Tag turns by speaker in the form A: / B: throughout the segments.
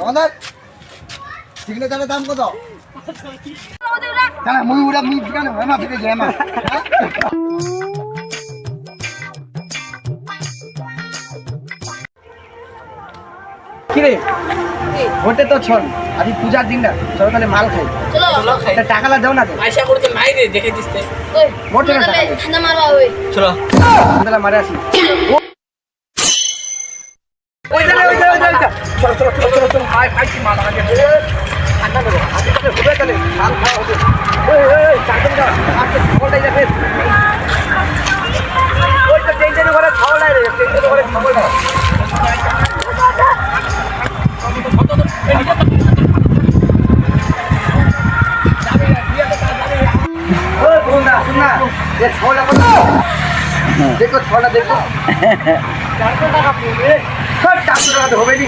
A: দোকানদার সিগনেচারের দাম কত? মুই উড়া মুই কেন হেমা ফিরে যে হেমা
B: কিরে ওটা তো ছল আজ পূজার দিন না চলো তাহলে মাল খাই
C: চলো খাই
B: টাকা লা দাও না তো
C: পয়সা করতে নাই রে দেখে দিতে
B: ওই মোটে না
D: ঠান্ডা মারবা ওই
C: চলো
B: তাহলে মারে আসি ওই চলো চলো চলো চলো চলো খাই খাই মাল আগে ঠান্ডা করো আজকে তো হবে তাহলে মাল খাওয়া হবে ওই চাকরি দাও আজকে খাওয়াটাই যাবে ওই তো টেনশন করে খাওয়াটাই রে টেনশন করে খাওয়াটাই देखो थोड़ा देखो 400 টাকা পড়বে 400 টাকা তো হবে নি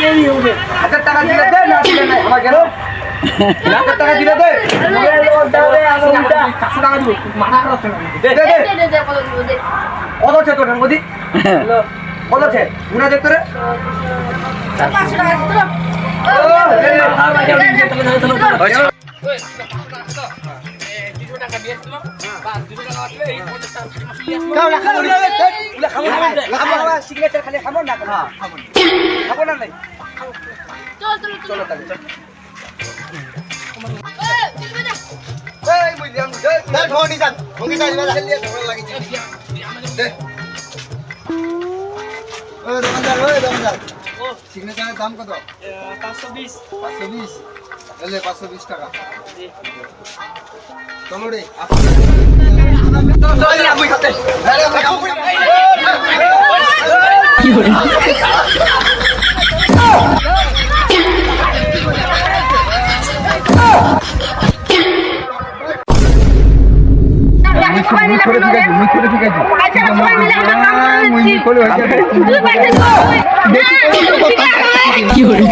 B: এই হবে 1000 টাকা দিলে দে না দিলে নাই আমার গেল 1000 টাকা দিলে দে আমি উল্টা 400 টাকা দিব মাথা খারাপ হচ্ছে দে দে
D: দে কত দিব দে
B: কত আছে তোর নগদি কত আছে গুনা দেখ করে
D: 500 টাকা দিতো
B: সিগনেচার খালি খাবো না খাবো না নাই
D: চল চল চল
A: এই মুই দিম দে ঢোনি যান ঢোনি যান জলদি ঢোলা লাগিছে দে ওই দোকানদার ও সিগনেচারের দাম কত
C: 520
A: 520 এলে 520 টাকা চলো রে
D: কি করে কি করে